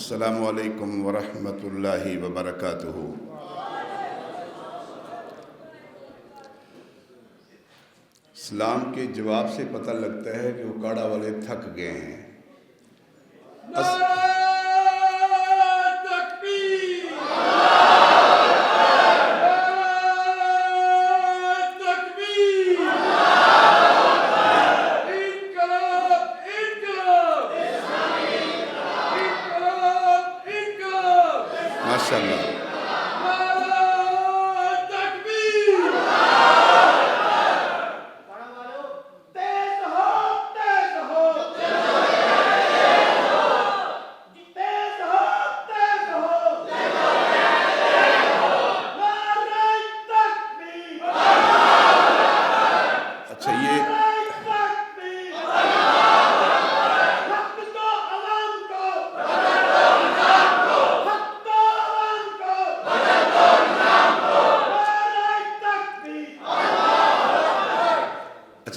السلام علیکم ورحمۃ اللہ وبرکاتہ۔ اسلام کے جواب سے پتہ لگتا ہے کہ اکاڑا والے تھک گئے ہیں۔ ماشاءاللہ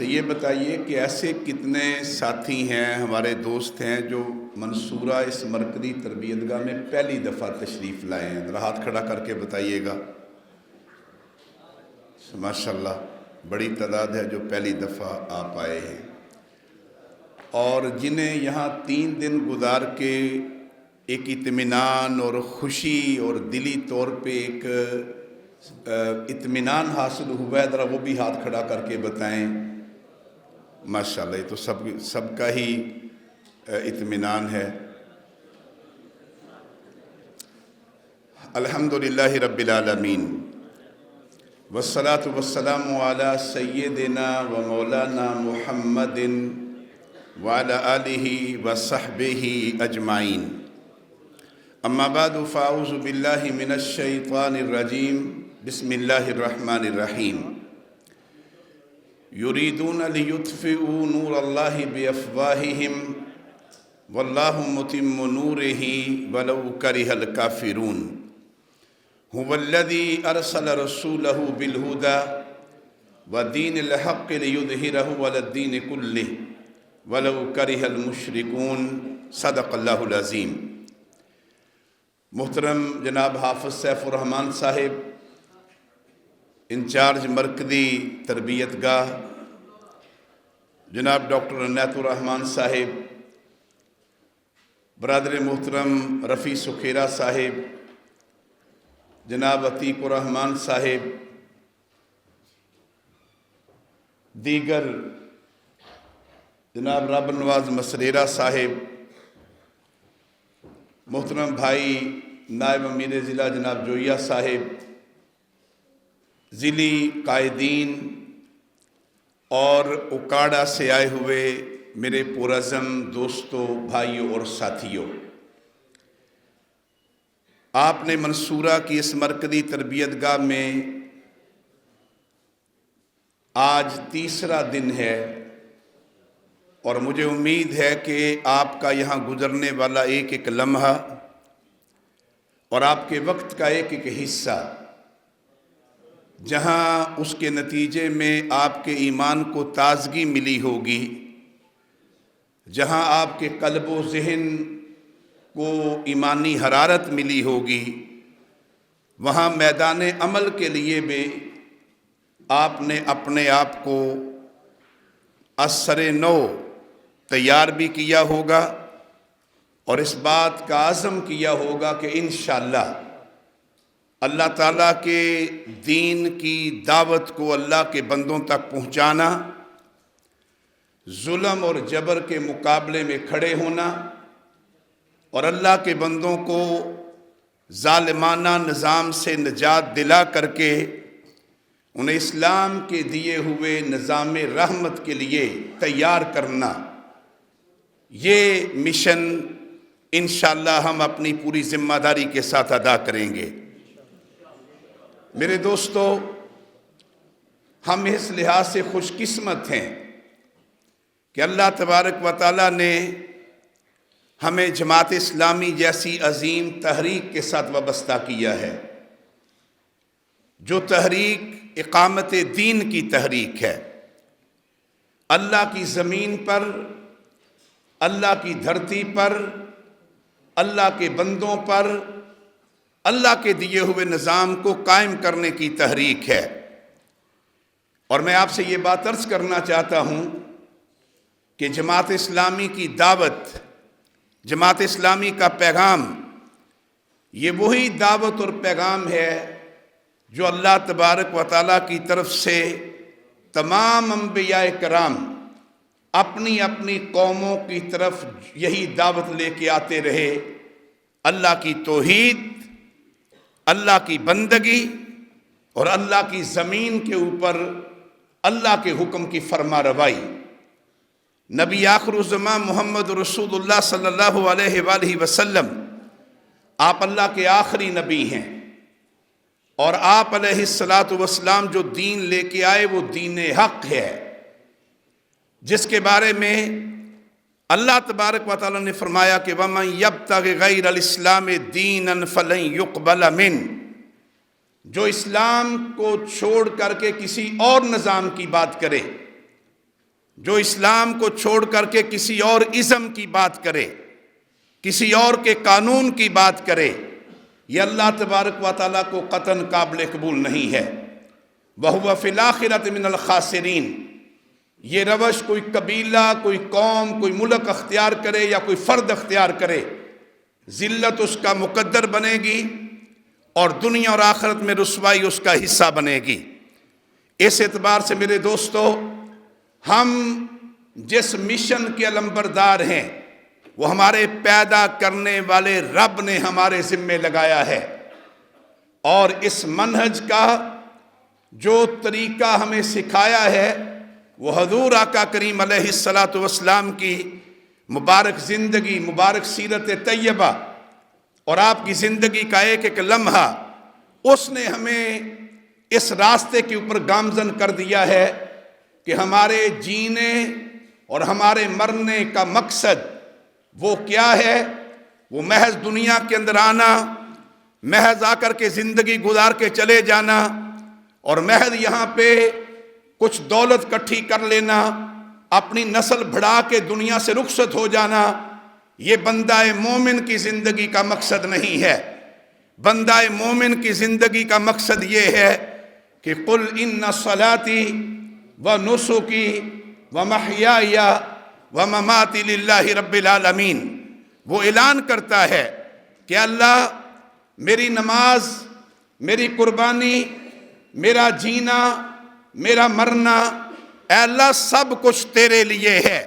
یہ بتائیے کہ ایسے کتنے ساتھی ہیں، ہمارے دوست ہیں جو منصورہ اس مرکزی تربیت گاہ میں پہلی دفعہ تشریف لائے ہیں؟ ذرا ہاتھ کھڑا کر کے بتائیے گا۔ ماشاءاللہ بڑی تعداد ہے جو پہلی دفعہ آپ آئے ہیں، اور جنہیں یہاں 3 دن گزار کے ایک اطمینان اور خوشی اور دلی طور پہ ایک اطمینان حاصل ہوا ہے، ذرا وہ بھی ہاتھ کھڑا کر کے بتائیں۔ ماشاءاللہ یہ تو سب کا ہی اطمینان ہے۔ الحمدللہ رب العالمین، والصلاة والسلام علی سیدنا و مولانا محمد وعلی آلہ وصحبہ اجمعین۔ اما بعد فاعوذ باللہ من الشیطان الرجیم، بسم اللہ الرحمن الرحیم۔ یریدون لیطفئوا نور اللہ بافواہہم واللہ متم نورہ ولو کرہ الکافرون۔ هو الذی ارسل رسولہ بالہدی ودین الحق لیظہرہ علی الدین کلہ ولو کرہ المشرکون۔ صدق اللہ العظیم۔ محترم جناب حافظ سیف الرحمن صاحب، انچارج مرکزی تربیت گاہ، جناب ڈاکٹر عنایت الرحمن صاحب، برادر محترم رفیع سکھیرا صاحب، جناب عتیق الرحمن صاحب، دیگر جناب رب نواز مسریرہ صاحب، محترم بھائی نائب امیر ضلع جناب جوئیہ صاحب، ضلعی قائدین اور اکاڑا سے آئے ہوئے میرے پرعزم دوستوں، بھائیوں اور ساتھیوں، آپ نے منصورہ کی اس مرکزی تربیت گاہ میں آج 3را دن ہے، اور مجھے امید ہے کہ آپ کا یہاں گزرنے والا ایک ایک لمحہ اور آپ کے وقت کا ایک ایک حصہ، جہاں اس کے نتیجے میں آپ کے ایمان کو تازگی ملی ہوگی، جہاں آپ کے قلب و ذہن کو ایمانی حرارت ملی ہوگی، وہاں میدان عمل کے لیے بھی آپ نے اپنے آپ کو اثر نو تیار بھی کیا ہوگا، اور اس بات کا عزم کیا ہوگا کہ انشاءاللہ اللہ تعالیٰ کے دین کی دعوت کو اللہ کے بندوں تک پہنچانا، ظلم اور جبر کے مقابلے میں کھڑے ہونا، اور اللہ کے بندوں کو ظالمانہ نظام سے نجات دلا کر کے انہیں اسلام کے دیے ہوئے نظام رحمت کے لیے تیار کرنا، یہ مشن انشاءاللہ ہم اپنی پوری ذمہ داری کے ساتھ ادا کریں گے۔ میرے دوستو، ہم اس لحاظ سے خوش قسمت ہیں کہ اللہ تبارک و تعالیٰ نے ہمیں جماعت اسلامی جیسی عظیم تحریک کے ساتھ وابستہ کیا ہے، جو تحریک اقامت دین کی تحریک ہے۔ اللہ کی زمین پر، اللہ کی دھرتی پر اللہ کے بندوں پر اللہ کے دیے ہوئے نظام کو قائم کرنے کی تحریک ہے۔ اور میں آپ سے یہ بات عرض کرنا چاہتا ہوں کہ جماعت اسلامی کی دعوت، جماعت اسلامی کا پیغام، یہ وہی دعوت اور پیغام ہے جو اللہ تبارک و تعالیٰ کی طرف سے تمام انبیاء کرام اپنی اپنی قوموں کی طرف یہی دعوت لے کے آتے رہے، اللہ کی توحید، اللہ کی بندگی اور اللہ کی زمین کے اوپر اللہ کے حکم کی فرما روائی۔ نبی آخر الزمان محمد رسول اللہ صلی اللہ علیہ وآلہ وسلم، آپ اللہ کے آخری نبی ہیں، اور آپ علیہ السلام جو دین لے کے آئے وہ دین حق ہے، جس کے بارے میں اللہ تبارک و تعالیٰ نے فرمایا کہ وَمَن يَبْتَغِ غَيْرَ الْإِسْلَامِ دِينًا فَلَن يُقْبَلَ مِنْهُ، جو اسلام کو چھوڑ کر کے کسی اور نظام کی بات کرے، جو اسلام کو چھوڑ کر کے کسی اور ازم کی بات کرے، کسی اور کے قانون کی بات کرے، یہ اللہ تبارک و تعالیٰ کو قطعاً قابل قبول نہیں ہے۔ وَهُوَ فِي الْآخِرَةِ مِنَ الْخَاسِرِينَ، یہ روش کوئی قبیلہ، کوئی قوم، کوئی ملک اختیار کرے یا کوئی فرد اختیار کرے، ذلت اس کا مقدر بنے گی اور دنیا اور آخرت میں رسوائی اس کا حصہ بنے گی۔ اس اعتبار سے میرے دوستو، ہم جس مشن کے علمبردار ہیں وہ ہمارے پیدا کرنے والے رب نے ہمارے ذمے لگایا ہے، اور اس منہج کا جو طریقہ ہمیں سکھایا ہے وہ حضور آقا کریم علیہ السلام کی مبارک زندگی، مبارک سیرت طیبہ اور آپ کی زندگی کا ایک ایک لمحہ، اس نے ہمیں اس راستے کے اوپر گامزن کر دیا ہے کہ ہمارے جینے اور ہمارے مرنے کا مقصد وہ کیا ہے؟ وہ محض دنیا کے اندر آنا، محض آ کر کے زندگی گزار کے چلے جانا، اور محض یہاں پہ کچھ دولت کٹھی کر لینا، اپنی نسل بڑھا کے دنیا سے رخصت ہو جانا، یہ بندہ مومن کی زندگی کا مقصد نہیں ہے۔ بندہ مومن کی زندگی کا مقصد یہ ہے کہ قُلْ إِنَّ صَلَاتِي وَنُسُكِي وَمَحْيَايَ وَمَمَاتِي لِلَّهِ رَبِّ الْعَالَمِينَ، وہ اعلان کرتا ہے کہ اللہ، میری نماز، میری قربانی، میرا جینا، میرا مرنا، اے اللہ سب کچھ تیرے لیے ہے،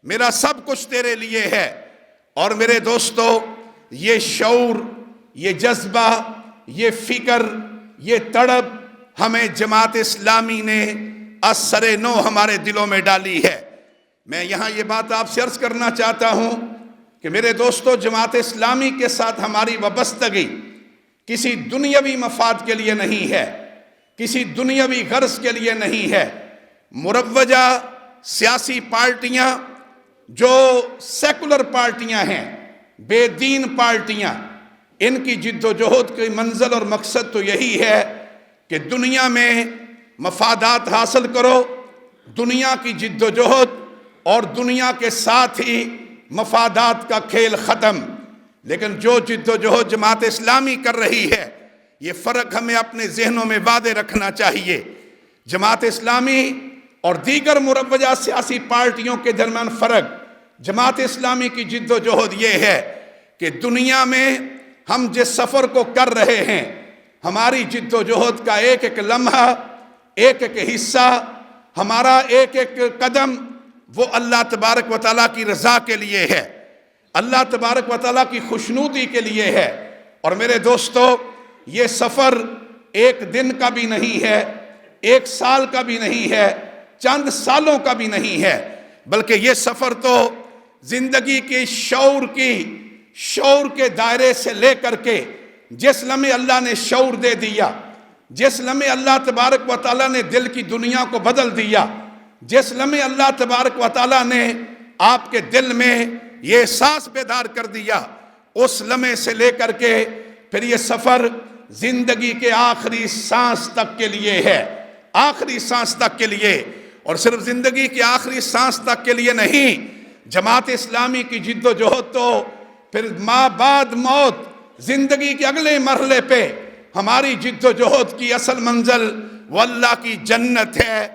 میرا سب کچھ تیرے لیے ہے۔ اور میرے دوستو، یہ شعور، یہ جذبہ، یہ فکر، یہ تڑپ ہمیں جماعت اسلامی نے اثر نو ہمارے دلوں میں ڈالی ہے۔ میں یہاں یہ بات آپ سے عرض کرنا چاہتا ہوں کہ میرے دوستو، جماعت اسلامی کے ساتھ ہماری وابستگی کسی دنیاوی مفاد کے لیے نہیں ہے، کسی دنیاوی غرض کے لیے نہیں ہے۔ مروجہ سیاسی پارٹیاں جو سیکولر پارٹیاں ہیں، بے دین پارٹیاں، ان کی جد و جہد کی منزل اور مقصد تو یہی ہے کہ دنیا میں مفادات حاصل کرو، دنیا کی جد و جہد اور دنیا کے ساتھ ہی مفادات کا کھیل ختم۔ لیکن جو جد و جہد جماعت اسلامی کر رہی ہے، یہ فرق ہمیں اپنے ذہنوں میں واضح رکھنا چاہیے۔ جماعت اسلامی اور دیگر مروجہ سیاسی پارٹیوں کے درمیان فرق، جماعت اسلامی کی جد و جہد یہ ہے کہ دنیا میں ہم جس سفر کو کر رہے ہیں، ہماری جد و جہد کا ایک ایک لمحہ، ایک ایک حصہ، ہمارا ایک ایک قدم وہ اللہ تبارک و تعالیٰ کی رضا کے لیے ہے، اللہ تبارک و تعالیٰ کی خوشنودی کے لیے ہے۔ اور میرے دوستو، یہ سفر ایک دن کا بھی نہیں ہے، ایک سال کا بھی نہیں ہے، چند سالوں کا بھی نہیں ہے، بلکہ یہ سفر تو زندگی کے شعور کے دائرے سے لے کر کے جس لمحے اللہ نے شعور دے دیا، جس لمحے اللہ تبارک و تعالیٰ نے دل کی دنیا کو بدل دیا، جس لمحے اللہ تبارک و تعالیٰ نے آپ کے دل میں یہ احساس بیدار کر دیا، اس لمحے سے لے کر کے پھر یہ سفر زندگی کے آخری سانس تک کے لیے ہے، آخری سانس تک کے لیے۔ اور صرف زندگی کی آخری سانس تک کے لیے نہیں، جماعت اسلامی کی جد و جہد تو پھر ماں بعد موت زندگی کے اگلے مرحلے پہ ہماری جد و جہد کی اصل منزل وہ اللہ کی جنت ہے،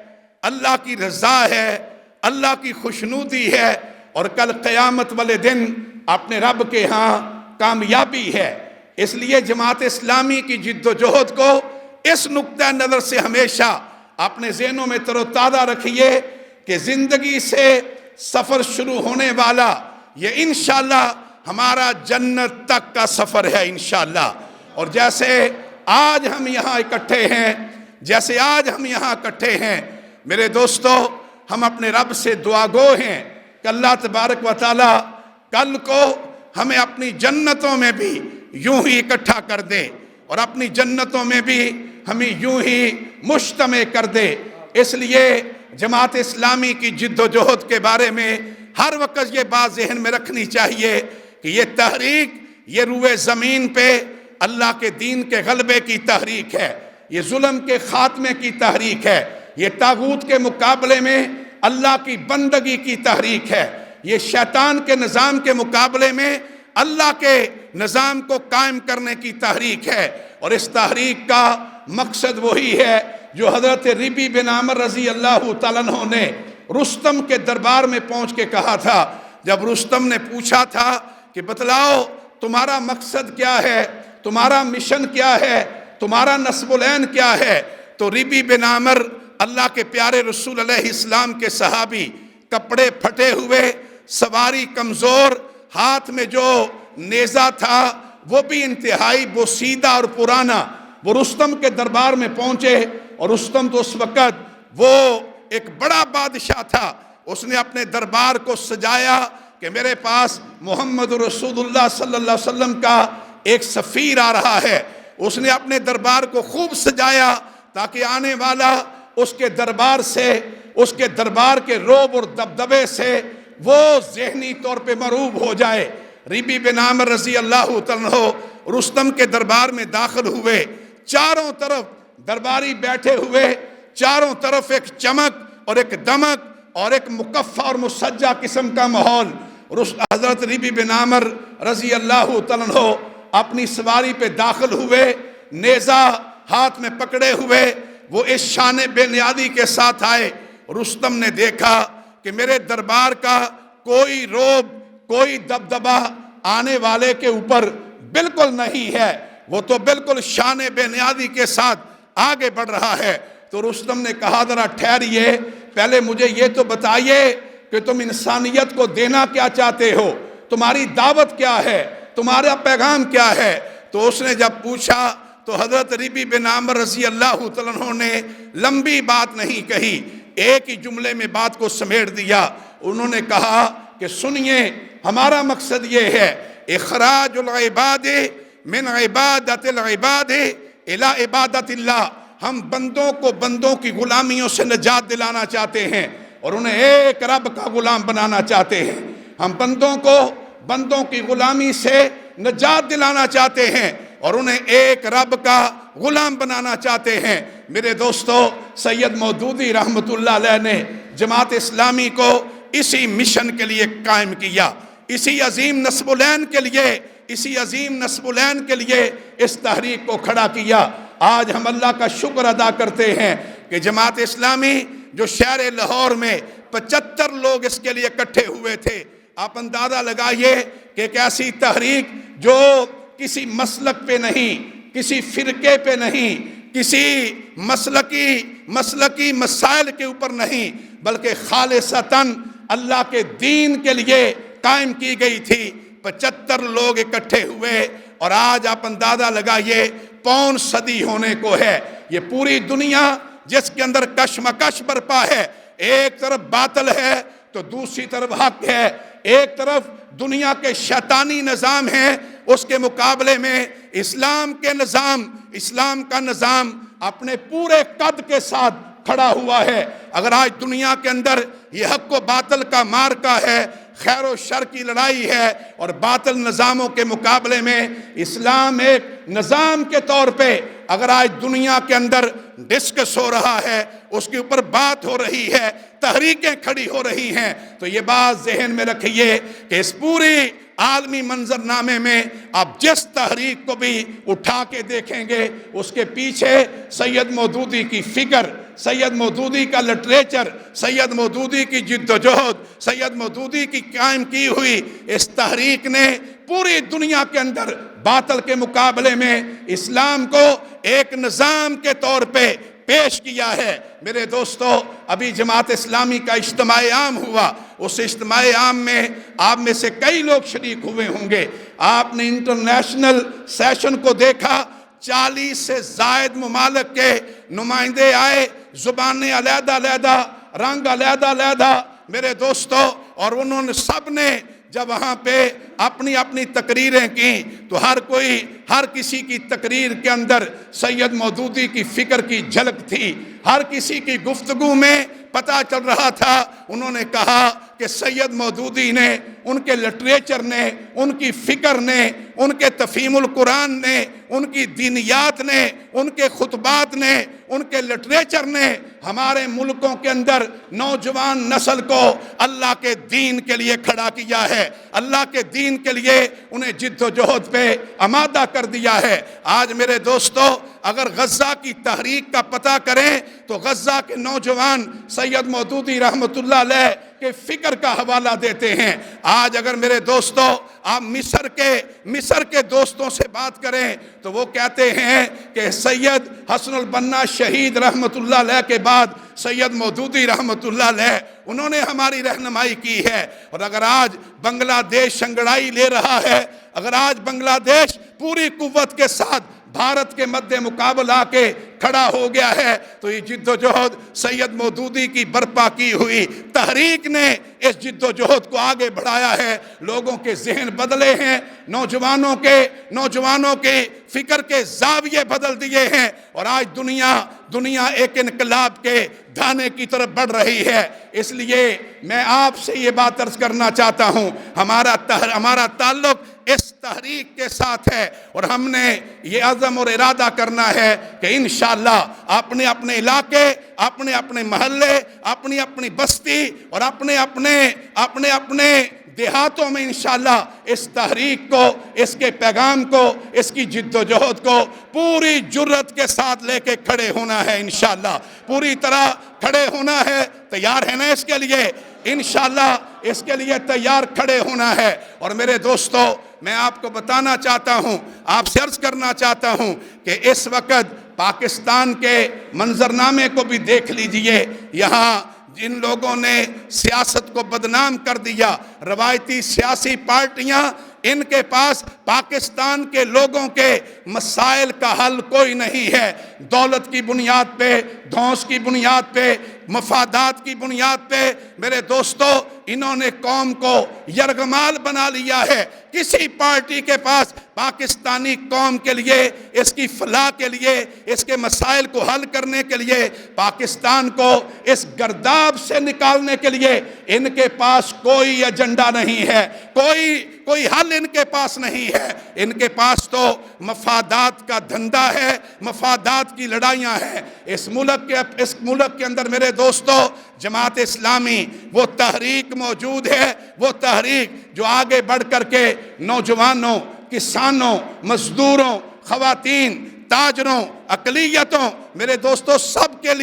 اللہ کی رضا ہے، اللہ کی خوشنودی ہے، اور کل قیامت والے دن اپنے رب کے ہاں کامیابی ہے۔ اس لیے جماعت اسلامی کی جد و جہد کو اس نقطہ نظر سے ہمیشہ اپنے ذہنوں میں تر و تازہ رکھیے کہ زندگی سے سفر شروع ہونے والا یہ انشاءاللہ ہمارا جنت تک کا سفر ہے انشاءاللہ۔ اور جیسے آج ہم یہاں اکٹھے ہیں میرے دوستو، ہم اپنے رب سے دعا گو ہیں کہ اللہ تبارک و تعالی کل کو ہمیں اپنی جنتوں میں بھی یوں ہی اکٹھا کر دے اور اپنی جنتوں میں بھی ہمیں یوں ہی مجتمع کر دے۔ اس لیے جماعت اسلامی کی جد و جہد کے بارے میں ہر وقت یہ بات ذہن میں رکھنی چاہیے کہ یہ تحریک یہ روئے زمین پہ اللہ کے دین کے غلبے کی تحریک ہے، یہ ظلم کے خاتمے کی تحریک ہے، یہ طاغوت کے مقابلے میں اللہ کی بندگی کی تحریک ہے، یہ شیطان کے نظام کے مقابلے میں اللہ کے نظام کو قائم کرنے کی تحریک ہے۔ اور اس تحریک کا مقصد وہی ہے جو حضرت ربی بن عامر رضی اللہ تعالیٰ عنہ نے رستم کے دربار میں پہنچ کے کہا تھا۔ جب رستم نے پوچھا تھا کہ بتلاؤ تمہارا مقصد کیا ہے، تمہارا مشن کیا ہے، تمہارا نسب العین کیا ہے، تو ربی بن عامر اللہ کے پیارے رسول علیہ السلام کے صحابی، کپڑے پھٹے ہوئے، سواری کمزور، ہاتھ میں جو نیزہ تھا وہ بھی انتہائی بوسیدہ اور پرانا، وہ رستم کے دربار میں پہنچے۔ اور رستم تو اس وقت وہ ایک بڑا بادشاہ تھا، اس نے اپنے دربار کو سجایا کہ میرے پاس محمد رسول اللہ صلی اللہ علیہ وسلم کا ایک سفیر آ رہا ہے۔ اس نے اپنے دربار کو خوب سجایا تاکہ آنے والا اس کے دربار سے، اس کے دربار کے رعب اور دبدبے سے وہ ذہنی طور پہ مرعوب ہو جائے۔ ربی بن عامر رضی اللہ عنہ رستم کے دربار میں داخل ہوئے، چاروں طرف درباری بیٹھے ہوئے، چاروں طرف ایک چمک اور ایک دمک اور ایک مکفّہ اور مسجع قسم کا ماحول۔ حضرت ربی بن عامر رضی اللہ عنہ اپنی سواری پہ داخل ہوئے، نیزہ ہاتھ میں پکڑے ہوئے، وہ اس شان بے نیازی کے ساتھ آئے۔ رستم نے دیکھا کہ میرے دربار کا کوئی رعب، کوئی دبدبہ آنے والے کے اوپر بالکل نہیں ہے، وہ تو بالکل شان بے نیازی کے ساتھ آگے بڑھ رہا ہے۔ تو رستم نے کہا ذرا ٹھہریے، پہلے مجھے یہ تو بتائیے کہ تم انسانیت کو دینا کیا چاہتے ہو، تمہاری دعوت کیا ہے، تمہارا پیغام کیا ہے۔ تو اس نے جب پوچھا تو حضرت ربی بن عامر رضی اللہ عنہ نے لمبی بات نہیں کہی، ایک ہی جملے میں بات کو سمیٹ دیا۔ انہوں نے کہا کہ سنیے، ہمارا مقصد یہ ہے اخراج العباد من عبادت العباد الى عبادت اللہ، ہم بندوں کو بندوں کی غلامیوں سے نجات دلانا چاہتے ہیں اور انہیں ایک رب کا غلام بنانا چاہتے ہیں۔ ہم بندوں کو بندوں کی غلامی سے نجات دلانا چاہتے ہیں اور انہیں ایک رب کا غلام بنانا چاہتے ہیں۔ میرے دوستو، سید مودودی رحمت اللہ علیہ نے جماعت اسلامی کو اسی مشن کے لیے قائم کیا، اسی عظیم نسب العین کے لیے اس تحریک کو کھڑا کیا۔ آج ہم اللہ کا شکر ادا کرتے ہیں کہ جماعت اسلامی جو شہر لاہور میں 75 لوگ اس کے لیے اکٹھے ہوئے تھے، آپ اندازہ لگائیے کہ ایک ایسی تحریک جو کسی مسلک پہ نہیں، کسی فرقے پہ نہیں، کسی مسلکی مسائل کے اوپر نہیں، بلکہ خالصتاً اللہ کے دین کے لیے قائم کی گئی تھی۔ 75 لوگ اکٹھے ہوئے اور آج آپ اندازہ لگائیے پون صدی ہونے کو ہے۔ یہ پوری دنیا جس کے اندر کشمکش برپا ہے، ایک طرف باطل ہے تو دوسری طرف حق ہے، ایک طرف دنیا کے شیطانی نظام ہیں، اس کے مقابلے میں اسلام کا نظام اپنے پورے قد کے ساتھ کھڑا ہوا ہے۔ اگر آج دنیا کے اندر یہ حق و باطل کا مارکا ہے، خیر و شر کی لڑائی ہے، اور باطل نظاموں کے مقابلے میں اسلام ایک نظام کے طور پہ اگر آج دنیا کے اندر ڈسکس ہو رہا ہے، اس کے اوپر بات ہو رہی ہے، تحریکیں کھڑی ہو رہی ہیں، تو یہ بات ذہن میں رکھیے کہ اس پوری عالمی منظرنامے میں آپ جس تحریک کو بھی اٹھا کے دیکھیں گے، اس کے پیچھے سید مودودی کی فکر، سید مودودی کا لٹریچر، سید مودودی کی جد و جہد، سید مودودی کی قائم کی ہوئی اس تحریک نے پوری دنیا کے اندر باطل کے مقابلے میں اسلام کو ایک نظام کے طور پہ پیش کیا ہے۔ میرے دوستو، ابھی جماعت اسلامی کا اجتماع عام ہوا، اس اجتماع عام میں آپ میں سے کئی لوگ شریک ہوئے ہوں گے۔ آپ نے انٹرنیشنل سیشن کو دیکھا، 40 سے زائد ممالک کے نمائندے آئے، زبانیں علیحدہ علیحدہ، رنگ علیحدہ علیحدہ میرے دوستو، اور انہوں نے سب نے جب وہاں پہ اپنی اپنی تقریریں کی تو ہر کسی کی تقریر کے اندر سید مودودی کی فکر کی جھلک تھی۔ ہر کسی کی گفتگو میں پتہ چل رہا تھا، انہوں نے کہا کہ سید مودودی نے، ان کے لٹریچر نے، ان کی فکر نے، ان کے تفہیم القرآن نے، ان کی دینیات نے، ان کے خطبات نے، ان کے لٹریچر نے ہمارے ملکوں کے اندر نوجوان نسل کو اللہ کے دین کے لیے کھڑا کیا ہے، اللہ کے دین کے لیے انہیں جد و جہد پہ آمادہ کر دیا ہے۔ آج میرے دوستو، اگر غزہ کی تحریک کا پتہ کریں تو غزہ کے نوجوان سید مودودی رحمۃ اللہ علیہ کے فکر کا حوالہ دیتے ہیں۔ آج اگر میرے دوستو آپ مصر کے دوستوں سے بات کریں تو وہ کہتے ہیں کہ سید حسن البنا شہید رحمۃ اللہ علیہ کے بعد سید مودودی رحمۃ اللہ علیہ انہوں نے ہماری رہنمائی کی ہے۔ اور اگر آج بنگلہ دیش انگڑائی لے رہا ہے، اگر آج بنگلہ دیش پوری قوت کے ساتھ بھارت کے مد مقابل آ کے کھڑا ہو گیا ہے، تو یہ جد و جہد سید مودودی کی برپا کی ہوئی تحریک نے اس جد و جہد کو آگے بڑھایا ہے۔ لوگوں کے ذہن بدلے ہیں، نوجوانوں کے فکر کے زاویے بدل دیے ہیں، اور آج دنیا ایک انقلاب کے دھانے کی طرف بڑھ رہی ہے۔ اس لیے میں آپ سے یہ بات عرض کرنا چاہتا ہوں، ہمارا تعلق اس تحریک کے ساتھ ہے، اور ہم نے یہ عزم اور ارادہ کرنا ہے کہ انشاءاللہ اپنے اپنے علاقے، اپنے اپنے محلے، اپنی اپنی بستی اور اپنے اپنے دیہاتوں میں انشاءاللہ اس تحریک کو، اس کے پیغام کو، اس کی جد و جہد کو پوری جرت کے ساتھ لے کے کھڑے ہونا ہے۔ انشاءاللہ پوری طرح کھڑے ہونا ہے۔ تیار ہے نا اس کے لیے؟ انشاءاللہ اس کے لیے تیار کھڑے ہونا ہے۔ اور میرے دوستو، میں آپ کو بتانا چاہتا ہوں، آپ سے عرض کرنا چاہتا ہوں کہ اس وقت پاکستان کے منظرنامے کو بھی دیکھ لیجئے۔ یہاں جن لوگوں نے سیاست کو بدنام کر دیا، روایتی سیاسی پارٹیاں، ان کے پاس پاکستان کے لوگوں کے مسائل کا حل کوئی نہیں ہے۔ دولت کی بنیاد پہ، دھونس کی بنیاد پہ، مفادات کی بنیاد پہ میرے دوستو انہوں نے قوم کو یرغمال بنا لیا ہے۔ کسی پارٹی کے پاس پاکستانی قوم کے لیے، اس کی فلاح کے لیے، اس کے مسائل کو حل کرنے کے لیے، پاکستان کو اس گرداب سے نکالنے کے لیے ان کے پاس کوئی ایجنڈا نہیں ہے، کوئی حل ان کے پاس نہیں ہے۔ ان کے پاس تو مفادات کا دھندا ہے، مفادات کی لڑائیاں ہیں۔ اس ملک کے اندر میرے دوستو جماعت اسلامی وہ تحریک موجود ہے، وہ تحریک جو آگے بڑھ کر کے نوجوانوں، کسانوں، مزدوروں، خواتین، تاجروں، اقلیتوں، میرے دوستو سب کے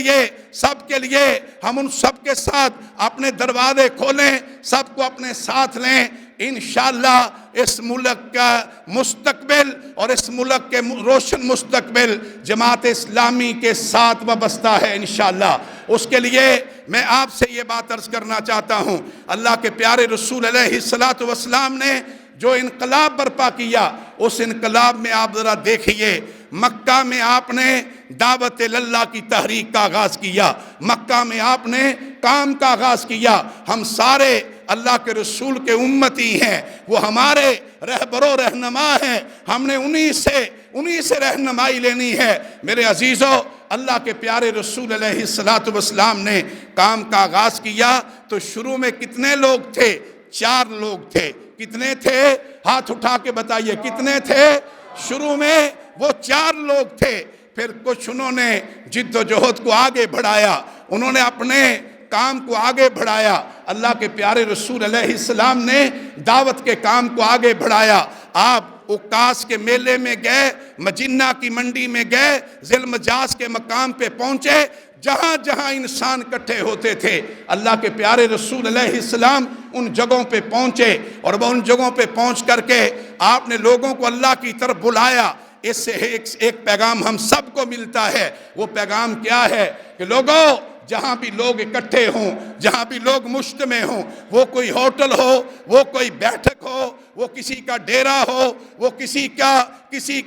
لیے ہم ان سب کے ساتھ اپنے دروازے کھولیں، سب کو اپنے ساتھ لیں۔ انشاءاللہ اس ملک کا مستقبل اور اس ملک کے روشن مستقبل جماعت اسلامی کے ساتھ وابستہ ہے انشاءاللہ۔ اس کے لیے میں آپ سے یہ بات عرض کرنا چاہتا ہوں، اللہ کے پیارے رسول علیہ السلام نے جو انقلاب برپا کیا، اس انقلاب میں آپ ذرا دیکھیے، مکہ میں آپ نے دعوت اللہ کی تحریک کا آغاز کیا، مکہ میں آپ نے کام کا آغاز کیا۔ ہم سارے اللہ کے رسول کے امتی ہیں، وہ ہمارے رہبر و رہنما ہیں، ہم نے انہی سے رہنمائی لینی ہے۔ میرے عزیزو، اللہ کے پیارے رسول علیہ السلام نے کام کا آغاز کیا تو شروع میں کتنے لوگ تھے؟ 4 لوگ تھے۔ کتنے تھے؟ ہاتھ اٹھا کے بتائیے کتنے تھے؟ شروع میں وہ 4 لوگ تھے، پھر کچھ انہوں نے جد و جہد کو آگے بڑھایا، انہوں نے اپنے کام کو آگے بڑھایا، اللہ کے پیارے رسول علیہ السلام نے دعوت کے کام کو آگے بڑھایا۔ آپ اوکاس کے میلے میں گئے، مجنہ کی منڈی میں گئے، ذی المجاز کے مقام پہ پہنچے، جہاں جہاں انسان اکٹھے ہوتے تھے اللہ کے پیارے رسول علیہ السلام ان جگہوں پہ پہنچے، اور وہ ان جگہوں پہ پہنچ کر کے آپ نے لوگوں کو اللہ کی طرف بلایا۔ اس سے ایک پیغام ہم سب کو ملتا ہے۔ وہ پیغام کیا ہے کہ لوگوں، جہاں بھی لوگ اکٹھے ہوں، جہاں بھی لوگ مجتمع ہوں، وہ کوئی ہوٹل ہو، وہ کوئی بیٹھک ہو، وہ کسی کا ڈیرا ہو، وہ کسی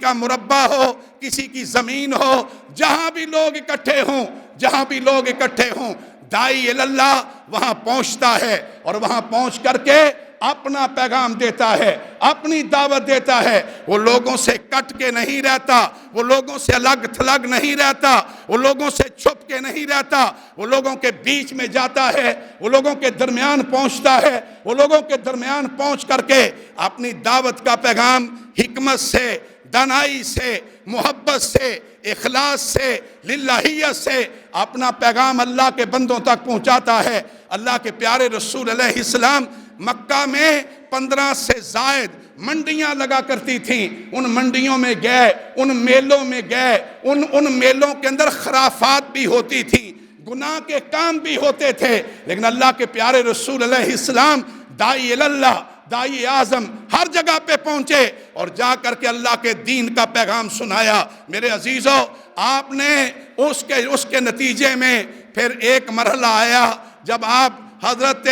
کا مربع ہو، کسی کی زمین ہو، جہاں بھی لوگ اکٹھے ہوں، جہاں بھی لوگ اکٹھے ہوں، داعی اللہ وہاں پہنچتا ہے، اور وہاں پہنچ کر کے اپنا پیغام دیتا ہے، اپنی دعوت دیتا ہے۔ وہ لوگوں سے کٹ کے نہیں رہتا، وہ لوگوں سے الگ تھلگ نہیں رہتا، وہ لوگوں سے چھپ کے نہیں رہتا، وہ لوگوں کے بیچ میں جاتا ہے، وہ لوگوں کے درمیان پہنچتا ہے، وہ لوگوں کے درمیان پہنچ کر کے اپنی دعوت کا پیغام حکمت سے، دانائی سے، محبت سے، اخلاص سے، للہیت سے اپنا پیغام اللہ کے بندوں تک پہنچاتا ہے۔ اللہ کے پیارے رسول علیہ السلام مکہ میں 15 سے زائد منڈیاں لگا کرتی تھیں، ان منڈیوں میں گئے، ان میلوں میں گئے، ان میلوں کے اندر خرافات بھی ہوتی تھیں، گناہ کے کام بھی ہوتے تھے، لیکن اللہ کے پیارے رسول علیہ السلام داعی اللہ، داعی اعظم ہر جگہ پہ پہنچے اور جا کر کے اللہ کے دین کا پیغام سنایا۔ میرے عزیزو، آپ نے اس کے نتیجے میں پھر ایک مرحلہ آیا جب آپ حضرت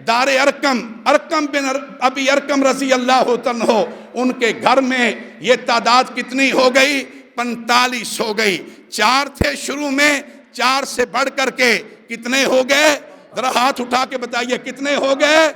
دار ارقم بن ابی ارقم رضی اللہ عنہ، ان کے گھر میں یہ تعداد کتنی ہو گئی؟ 45 ہو گئی۔ 4 تھے شروع میں، 4 سے بڑھ کر کے کتنے ہو گئے؟ ذرا ہاتھ اٹھا کے بتائیے کتنے ہو گئے؟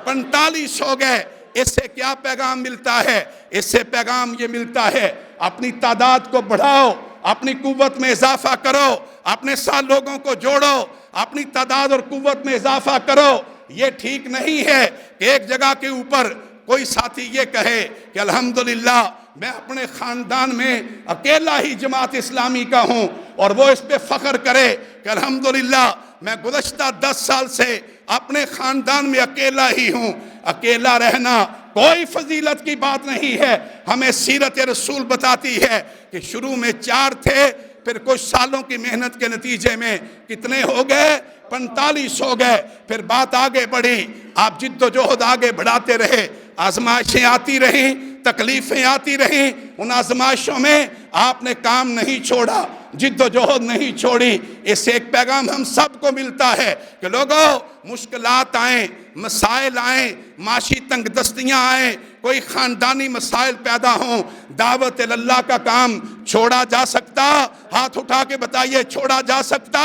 45 ہو گئے۔ اس سے کیا پیغام ملتا ہے؟ اس سے پیغام یہ ملتا ہے اپنی تعداد کو بڑھاؤ، اپنی قوت میں اضافہ کرو، اپنے ساتھ لوگوں کو جوڑو، اپنی تعداد اور قوت میں اضافہ کرو۔ یہ ٹھیک نہیں ہے کہ ایک جگہ کے اوپر کوئی ساتھی یہ کہے کہ الحمدللہ میں اپنے خاندان میں اکیلا ہی جماعت اسلامی کا ہوں، اور وہ اس پہ فخر کرے کہ الحمدللہ میں گزشتہ 10 سال سے اپنے خاندان میں اکیلا ہی ہوں۔ اکیلا رہنا کوئی فضیلت کی بات نہیں ہے۔ ہمیں سیرت رسول بتاتی ہے کہ شروع میں 4 تھے، پھر کچھ سالوں کی محنت کے نتیجے میں کتنے ہو گئے؟ 45 ہو گئے۔ پھر بات آگے بڑھی، آپ جد و جہد آگے بڑھاتے رہے، آزمائشیں آتی رہیں، تکلیفیں آتی رہیں، ان آزمائشوں میں آپ نے کام نہیں چھوڑا، جد و جہد نہیں چھوڑی۔ اس سے ایک پیغام ہم سب کو ملتا ہے کہ لوگوں، مشکلات آئیں، مسائل آئیں، معاشی تنگ دستیاں آئیں، کوئی خاندانی مسائل پیدا ہوں، دعوت اللہ کا کام چھوڑا جا سکتا؟ ہاتھ اٹھا کے بتائیے چھوڑا جا سکتا؟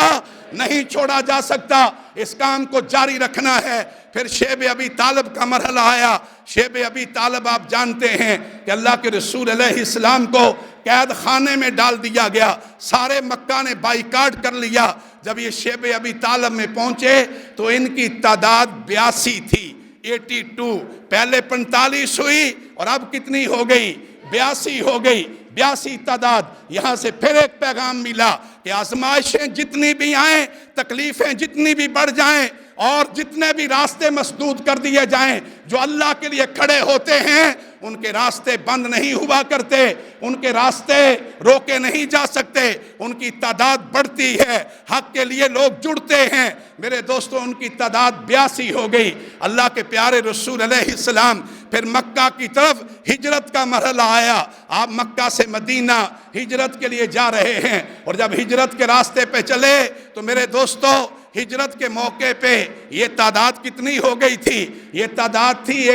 نہیں چھوڑا جا سکتا، اس کام کو جاری رکھنا ہے۔ پھر شیب ابی طالب کا مرحلہ آیا۔ شیب ابی طالب آپ جانتے ہیں کہ اللہ کے رسول علیہ السلام کو قید خانے میں ڈال دیا گیا، سارے مکہ نے بائیکاٹ کر لیا۔ جب یہ شیب ابی طالب میں پہنچے تو ان کی تعداد 82 تھی، 82۔ پہلے 45 ہوئی اور اب کتنی ہو گئی؟ 82 ہو گئی۔ 82 تعداد۔ یہاں سے پھر ایک پیغام ملا کہ آزمائشیں جتنی بھی آئیں، تکلیفیں جتنی بھی بڑھ جائیں، اور جتنے بھی راستے مسدود کر دیے جائیں، جو اللہ کے لیے کھڑے ہوتے ہیں ان کے راستے بند نہیں ہوا کرتے، ان کے راستے روکے نہیں جا سکتے، ان کی تعداد بڑھتی ہے، حق کے لیے لوگ جڑتے ہیں۔ میرے دوستوں، ان کی تعداد 82 ہو گئی۔ اللہ کے پیارے رسول علیہ السلام پھر مکہ کی طرف ہجرت کا مرحلہ آیا۔ آپ مکہ سے مدینہ ہجرت کے لیے جا رہے ہیں، اور جب ہجرت کے راستے پہ چلے تو میرے دوستوں، ہجرت کے موقع پہ یہ تعداد کتنی ہو گئی تھی؟ یہ تعداد تھی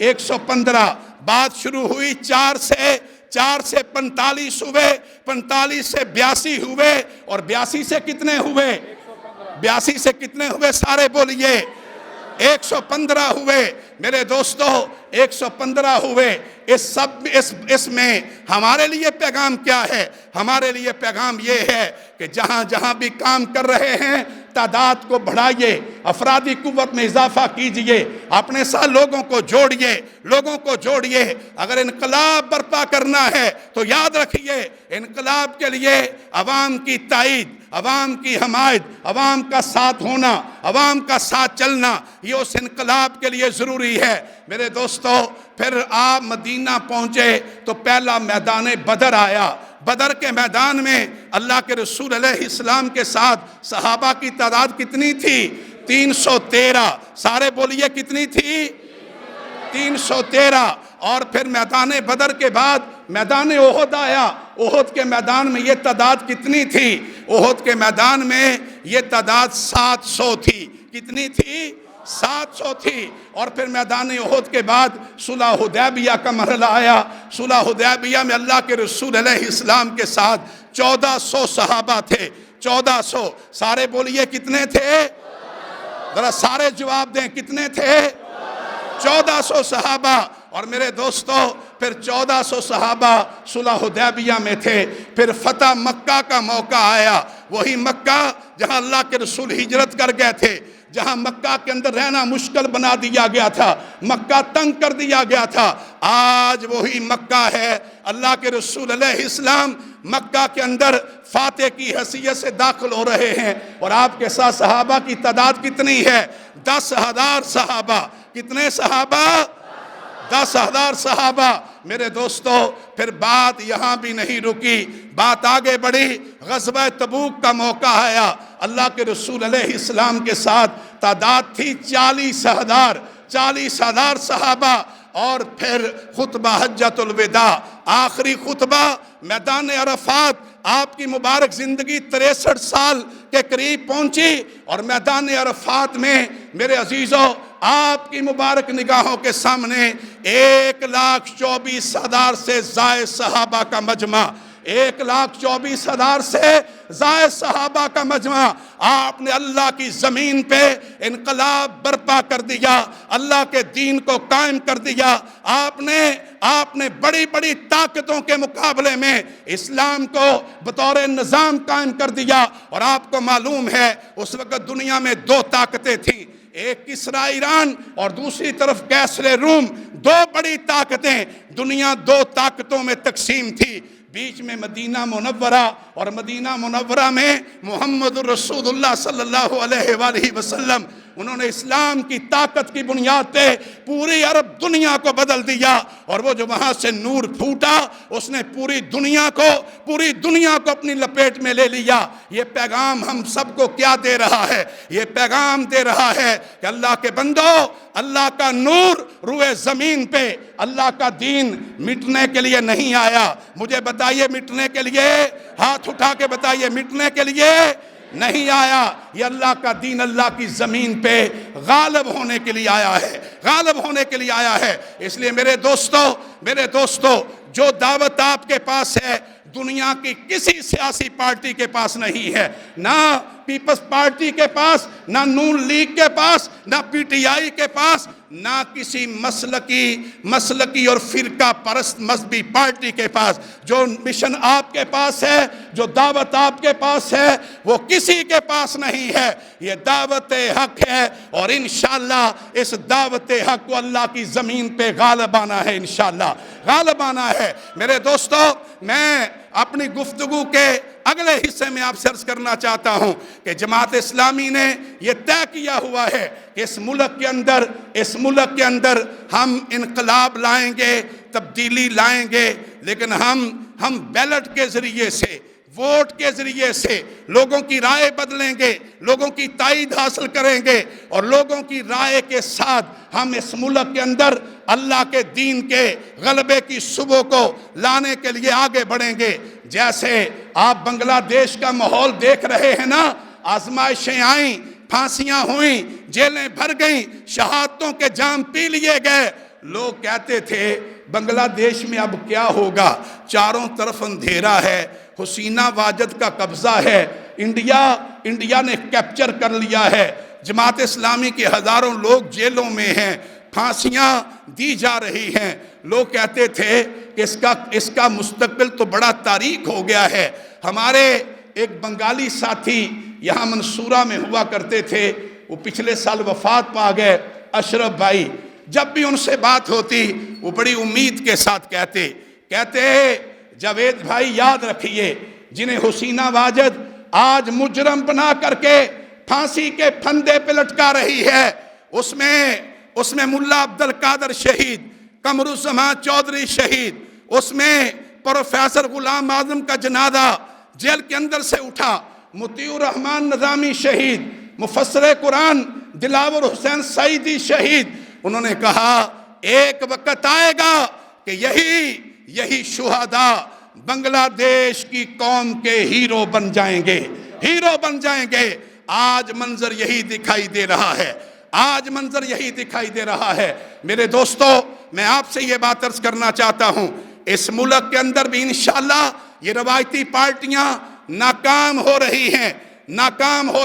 115۔ بات شروع ہوئی 4 سے 45 ہوئے، 45 سے 82 ہوئے، اور 82 سے کتنے ہوئے؟ 82 سے کتنے ہوئے؟ سارے بولیے 115 ہوئے۔ میرے دوستو 115 ہوئے۔ اس میں ہمارے لیے پیغام کیا ہے؟ ہمارے لیے پیغام یہ ہے کہ جہاں جہاں بھی کام کر رہے ہیں تعداد کو بڑھائیے، افرادی قوت میں اضافہ کیجئے، اپنے ساتھ لوگوں کو جوڑیے۔ اگر انقلاب برپا کرنا ہے تو یاد رکھیے، انقلاب کے لیے عوام کی تائید، عوام کی حمایت، عوام کا ساتھ ہونا، عوام کا ساتھ چلنا، یہ اس انقلاب کے لیے ضروری ہے۔ میرے دوستو، پھر آپ مدینہ پہنچے تو پہلا میدان بدر آیا۔ بدر کے میدان میں اللہ کے رسول علیہ السلام کے ساتھ صحابہ کی تعداد کتنی تھی؟ 313۔ سارے بولیے کتنی تھی؟ 313۔ اور پھر میدان بدر کے بعد میدان احد آیا۔ احد کے میدان میں یہ تعداد کتنی تھی؟ احد کے میدان میں یہ تعداد 700 تھی۔ کتنی تھی؟ 700 تھی۔ اور پھر میدان احد کے بعد صلح حدیبیہ کا مرحلہ آیا۔ صلح حدیبیہ میں اللہ کے رسول علیہ السلام کے ساتھ 1400 صحابہ تھے۔ 1400۔ سارے بولیے کتنے تھے؟ ذرا سارے جواب دیں، کتنے تھے؟ 1400 صحابہ۔ اور میرے دوستو، پھر 1400 صحابہ صلح حدیبیہ میں تھے۔ پھر فتح مکہ کا موقع آیا، وہی مکہ جہاں اللہ کے رسول ہجرت کر گئے تھے، جہاں مکہ کے اندر رہنا مشکل بنا دیا گیا تھا، مکہ تنگ کر دیا گیا تھا۔ آج وہی مکہ ہے۔ اللہ کے رسول علیہ السلام مکہ کے اندر فاتح کی حیثیت سے داخل ہو رہے ہیں، اور آپ کے ساتھ صحابہ کی تعداد کتنی ہے؟ 10,000 صحابہ۔ کتنے صحابہ؟ 10,000 صحابہ۔ میرے دوستو، پھر بات یہاں بھی نہیں رکی، بات آگے بڑھی۔ غزوہ تبوک کا موقع آیا۔ اللہ کے رسول علیہ السلام کے ساتھ تعداد تھی 40,000 صحابہ۔ اور پھر خطبہ حجۃ الوداع، آخری خطبہ میدان عرفات، آپ کی مبارک زندگی 63 سال کے قریب پہنچی، اور میدان عرفات میں میرے عزیزوں آپ کی مبارک نگاہوں کے سامنے 1,24,000 سے زائد صحابہ کا مجمع، 1,24,000 سے زائد صحابہ کا مجمع۔ آپ نے اللہ کی زمین پہ انقلاب برپا کر دیا، اللہ کے دین کو قائم کر دیا۔ آپ نے بڑی بڑی طاقتوں کے مقابلے میں اسلام کو بطور نظام قائم کر دیا۔ اور آپ کو معلوم ہے اس وقت دنیا میں 2 طاقتیں تھیں، ایک کسریٰ ایران اور دوسری طرف قیصر روم۔ 2 بڑی طاقتیں، دنیا 2 طاقتوں میں تقسیم تھی۔ بیچ میں مدینہ منورہ، اور مدینہ منورہ میں محمد رسول اللہ صلی اللہ علیہ وآلہ وسلم، انہوں نے اسلام کی طاقت کی بنیاد پہ پوری عرب دنیا کو بدل دیا۔ اور وہ جو وہاں سے نور پھوٹا، اس نے پوری دنیا کو اپنی لپیٹ میں لے لیا۔ یہ پیغام ہم سب کو کیا دے رہا ہے؟ یہ پیغام دے رہا ہے کہ اللہ کے بندو، اللہ کا نور روئے زمین پہ، اللہ کا دین مٹنے کے لیے نہیں آیا۔ مجھے بتائیے مٹنے کے لیے؟ ہاتھ اٹھا کے بتائیے، مٹنے کے لیے نہیں آیا۔ یہ اللہ کا دین اللہ کی زمین پہ غالب ہونے کے لیے آیا ہے، غالب ہونے کے لیے آیا ہے۔ اس لیے میرے دوستو، جو دعوت آپ کے پاس ہے دنیا کی کسی سیاسی پارٹی کے پاس نہیں ہے، نہ پیپلز پارٹی کے پاس، نہ نون لیگ کے پاس، نہ پی ٹی آئی کے پاس، نہ کسی مسلکی اور فرقہ پرست مذہبی پارٹی کے پاس۔ جو مشن آپ کے پاس ہے، جو دعوت آپ کے پاس ہے، وہ کسی کے پاس نہیں ہے۔ یہ دعوت حق ہے، اور انشاءاللہ اس دعوت حق کو اللہ کی زمین پہ غالب آنا ہے، انشاءاللہ غالب آنا ہے۔ میرے دوستو، میں اپنی گفتگو کے اگلے حصے میں آپ سے عرض کرنا چاہتا ہوں کہ جماعت اسلامی نے یہ طے کیا ہوا ہے کہ اس ملک کے اندر ہم انقلاب لائیں گے، تبدیلی لائیں گے، لیکن ہم بیلٹ کے ذریعے سے، ووٹ کے ذریعے سے لوگوں کی رائے بدلیں گے، لوگوں کی تائید حاصل کریں گے، اور لوگوں کی رائے کے ساتھ ہم اس ملک کے اندر اللہ کے دین کے غلبے کی صبح کو لانے کے لیے آگے بڑھیں گے۔ جیسے آپ بنگلہ دیش کا ماحول دیکھ رہے ہیں نا، آزمائشیں آئیں، پھانسیاں ہوئیں، جیلیں بھر گئیں، شہادتوں کے جام پی لیے گئے۔ لوگ کہتے تھے بنگلہ دیش میں اب کیا ہوگا، چاروں طرف اندھیرا ہے، حسینہ واجد کا قبضہ ہے، انڈیا نے کیپچر کر لیا ہے، جماعت اسلامی کے ہزاروں لوگ جیلوں میں ہیں، پھانسیاں دی جا رہی ہیں۔ لوگ کہتے تھے کہ اس کا مستقبل تو بڑا تاریک ہو گیا ہے. ہمارے ایک بنگالی ساتھی یہاں منصورہ میں ہوا کرتے تھے، وہ پچھلے سال وفات پا گئے، اشرف بھائی. جب بھی ان سے بات ہوتی وہ بڑی امید کے ساتھ کہتے جاوید بھائی یاد رکھیے، جنہیں حسینہ واجد آج مجرم بنا کر کے پھانسی کے پھندے پہ لٹکا رہی ہے، اس میں ملا عبدالقادر شہید، قمرالزمان چودھری شہید، اس میں پروفیسر غلام اعظم کا جنازہ جیل کے اندر سے اٹھا، مطیع الرحمن نظامی شہید، مفسر قرآن دلاور حسین سعیدی شہید. انہوں نے کہا ایک وقت آئے گا کہ یہی شہداء بنگلہ دیش کی قوم کے ہیرو بن جائیں گے. آج منظر یہی دکھائی دے رہا ہے. میرے دوستو، میں آپ سے یہ بات عرض کرنا چاہتا ہوں، اس ملک کے اندر بھی انشاءاللہ یہ روایتی پارٹیاں ناکام ہو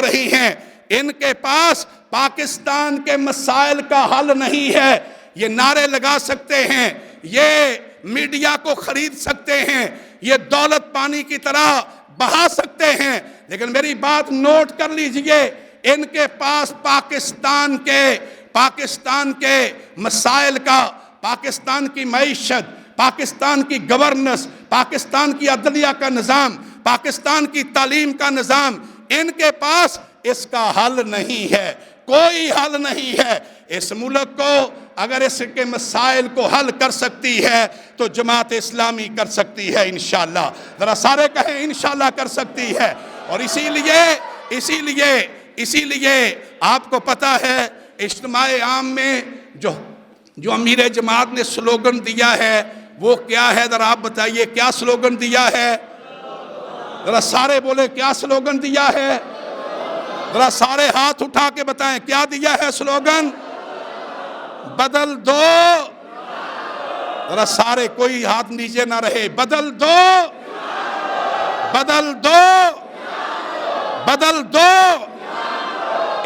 رہی ہیں. ان کے پاس پاکستان کے مسائل کا حل نہیں ہے. یہ نعرے لگا سکتے ہیں، یہ میڈیا کو خرید سکتے ہیں، یہ دولت پانی کی طرح بہا سکتے ہیں، لیکن میری بات نوٹ کر لیجئے، ان کے پاس پاکستان کے مسائل کا، پاکستان کی معیشت، پاکستان کی گورننس، پاکستان کی عدلیہ کا نظام، پاکستان کی تعلیم کا نظام، ان کے پاس اس کا حل نہیں ہے، کوئی حل نہیں ہے. اس ملک کو اگر اس کے مسائل کو حل کر سکتی ہے تو جماعت اسلامی کر سکتی ہے انشاءاللہ. ذرا سارے کہیں انشاءاللہ کر سکتی ہے. اور اسی لیے آپ کو پتا ہے اجتماع عام میں جو امیر جماعت نے سلوگن دیا ہے وہ کیا ہے؟ ذرا آپ بتائیے کیا سلوگن دیا ہے؟ ذرا سارے بولے کیا سلوگن دیا ہے؟ ذرا سارے ہاتھ اٹھا کے بتائیں کیا دیا ہے سلوگن؟ بدل دو. ذرا سارے کوئی ہاتھ نیچے نہ رہے. بدل دو.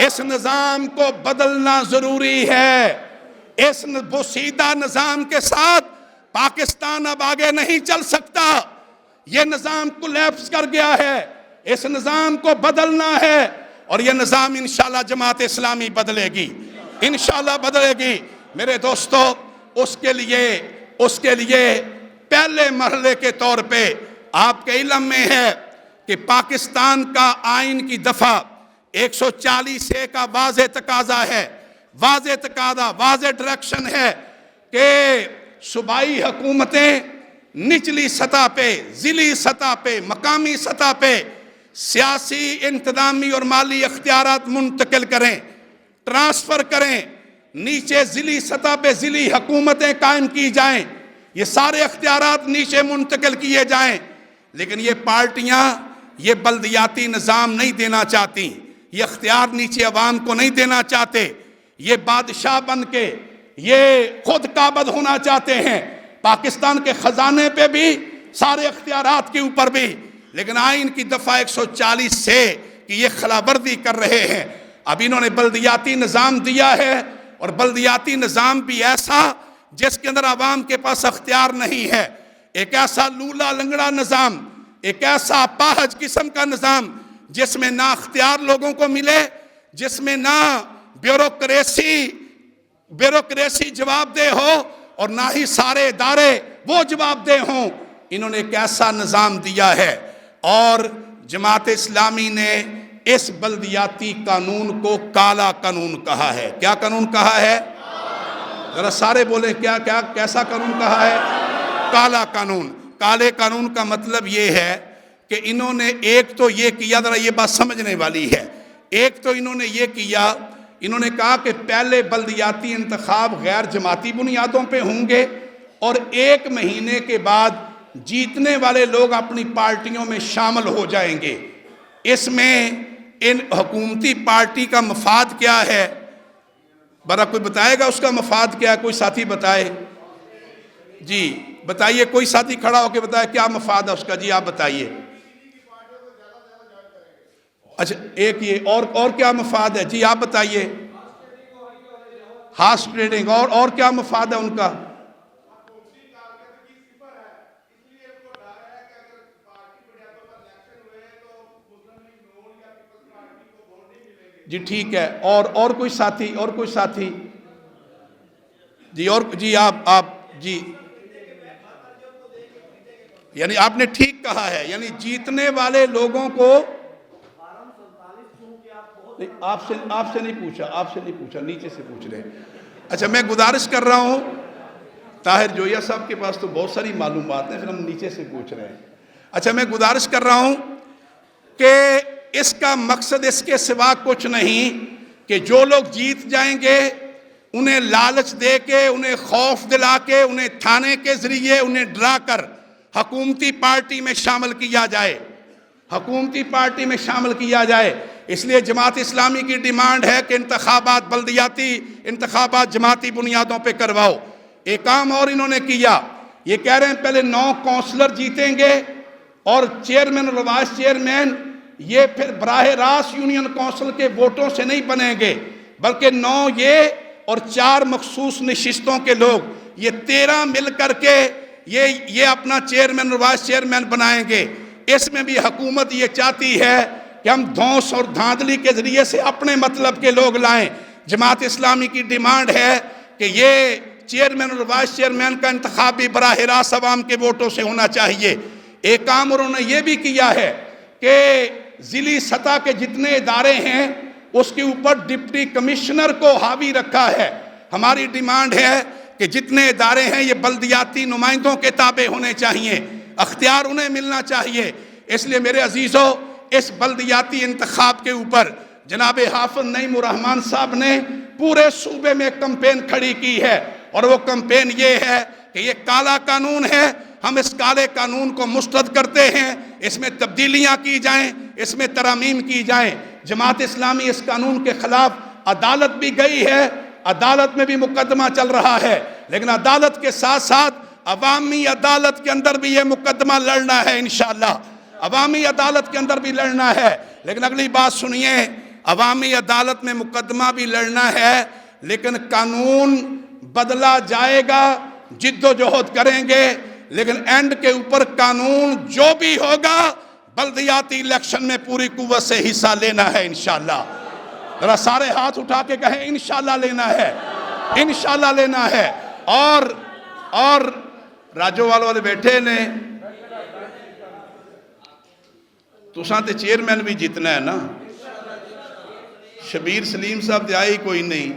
اس نظام کو بدلنا ضروری ہے. اس بوسیدہ نظام کے ساتھ پاکستان اب آگے نہیں چل سکتا. یہ نظام کولیپس کر گیا ہے. اس نظام کو بدلنا ہے اور یہ نظام انشاءاللہ جماعت اسلامی بدلے گی. میرے دوستو، اس کے لیے پہلے مرحلے کے طور پہ آپ کے علم میں ہے کہ پاکستان کا آئین کی دفعہ 140A کا واضح تقاضا ہے، واضح ڈائریکشن ہے کہ صوبائی حکومتیں نچلی سطح پہ، ضلعی سطح پہ، مقامی سطح پہ سیاسی، انتظامی اور مالی اختیارات منتقل کریں، ٹرانسفر کریں. نیچے ضلعی سطح پہ ضلعی حکومتیں قائم کی جائیں، یہ سارے اختیارات نیچے منتقل کیے جائیں. لیکن یہ پارٹیاں یہ بلدیاتی نظام نہیں دینا چاہتی، یہ اختیار نیچے عوام کو نہیں دینا چاہتے. یہ بادشاہ بن کے یہ خود قابض ہونا چاہتے ہیں، پاکستان کے خزانے پہ بھی، سارے اختیارات کے اوپر بھی. لیکن آئین کی دفعہ 140 سے کہ یہ خلابردی کر رہے ہیں. اب انہوں نے بلدیاتی نظام دیا ہے، اور بلدیاتی نظام بھی ایسا جس کے اندر عوام کے پاس اختیار نہیں ہے. ایک ایسا لولا لنگڑا نظام، ایک ایسا اپاہج قسم کا نظام جس میں نہ اختیار لوگوں کو ملے، جس میں نہ بیوروکریسی جواب دہ ہو اور نہ ہی سارے ادارے وہ جواب دہ ہوں. انہوں نے ایک ایسا نظام دیا ہے اور جماعت اسلامی نے اس بلدیاتی قانون کو کالا قانون کہا ہے. کیا قانون کہا ہے؟ ذرا سارے بولیں کیسا قانون کہا ہے؟ کالا قانون. کالے قانون کا مطلب یہ ہے کہ انہوں نے ایک تو یہ کیا، ذرا یہ بات سمجھنے والی ہے، ایک تو انہوں نے یہ کیا، انہوں نے کہا کہ پہلے بلدیاتی انتخاب غیر جماعتی بنیادوں پہ ہوں گے اور 1 مہینے کے بعد جیتنے والے لوگ اپنی پارٹیوں میں شامل ہو جائیں گے. اس میں ان حکومتی پارٹی کا مفاد کیا ہے؟ برا کوئی بتائے گا اس کا مفاد کیا ہے؟ کوئی ساتھی بتائے. جی بتائیے، کوئی ساتھی کھڑا ہو کے بتائے کیا مفاد ہے اس کا. جی آپ بتائیے. اچھا ایک یہ اور کیا مفاد ہے؟ جی آپ بتائیے. ہارس ٹریڈنگ اور کیا مفاد ہے ان کا؟ جی ٹھیک ہے، اور کوئی ساتھی جی، اور جی آپ جی، یعنی آپ نے ٹھیک کہا ہے، یعنی جیتنے والے لوگوں کو آپ سے نہیں پوچھا، نیچے سے پوچھ رہے ہیں۔ اچھا، میں گزارش کر رہا ہوں، طاہر جویا صاحب کے پاس تو بہت ساری معلومات ہیں، پھر ہم نیچے سے پوچھ رہے ہیں۔ اچھا، میں گزارش کر رہا ہوں کہ اس کا مقصد اس کے سوا کچھ نہیں کہ جو لوگ جیت جائیں گے انہیں لالچ دے کے، انہیں خوف دلا کے، انہیں تھانے کے ذریعے انہیں ڈرا کر حکومتی پارٹی میں شامل کیا جائے۔ اس لیے جماعت اسلامی کی ڈیمانڈ ہے کہ انتخابات بلدیاتی انتخابات جماعتی بنیادوں پہ کرواؤ۔ ایک کام اور انہوں نے کیا، یہ کہہ رہے ہیں پہلے 9 کونسلر جیتیں گے اور چیئرمین اور وائس چیئرمین یہ پھر براہ راست یونین کونسل کے ووٹوں سے نہیں بنیں گے، بلکہ 9 یہ اور 4 مخصوص نشستوں کے لوگ، یہ 13 مل کر کے یہ اپنا چیئرمین اور وائس چیئرمین بنائیں گے۔ اس میں بھی حکومت یہ چاہتی ہے کہ ہم دھونس اور دھاندلی کے ذریعے سے اپنے مطلب کے لوگ لائیں۔ جماعت اسلامی کی ڈیمانڈ ہے کہ یہ چیئرمین اور وائس چیئرمین کا انتخاب بھی براہ راست عوام کے ووٹوں سے ہونا چاہیے۔ ایک کام انہوں نے یہ بھی کیا ہے کہ ضلعی سطح کے جتنے ادارے ہیں اس کے اوپر ڈپٹی کمشنر کو حاوی رکھا ہے۔ ہماری ڈیمانڈ ہے کہ جتنے ادارے ہیں یہ بلدیاتی نمائندوں کے تابع ہونے چاہیے، اختیار انہیں ملنا چاہیے۔ اس لیے میرے عزیزو، اس بلدیاتی انتخاب کے اوپر جناب حافظ نعیم الرحمن صاحب نے پورے صوبے میں کمپین کھڑی کی ہے، اور وہ کمپین یہ ہے کہ یہ کالا قانون ہے، ہم اس کالے قانون کو مسترد کرتے ہیں، اس میں تبدیلیاں کی جائیں، اس میں ترامیم کی جائیں۔ جماعت اسلامی اس قانون کے خلاف عدالت بھی گئی ہے، عدالت میں بھی مقدمہ چل رہا ہے، لیکن عدالت کے ساتھ ساتھ عوامی عدالت کے اندر بھی یہ مقدمہ لڑنا ہے انشاءاللہ، عوامی عدالت کے اندر بھی لڑنا ہے۔ لیکن اگلی بات سنیے، عوامی عدالت میں مقدمہ بھی لڑنا ہے، لیکن قانون بدلا جائے گا، جد و جہد کریں گے، لیکن اینڈ کے اوپر قانون جو بھی ہوگا بلدیاتی الیکشن میں پوری قوت سے حصہ لینا ہے انشاءاللہ۔ ذرا سارے ہاتھ اٹھا کے کہیں انشاءاللہ لینا ہے، انشاءاللہ لینا ہے۔ اور راجو والے بیٹھے نے تو سانتے چیئرمین بھی جیتنا ہے نا، شبیر سلیم صاحب دے آئی کوئی نہیں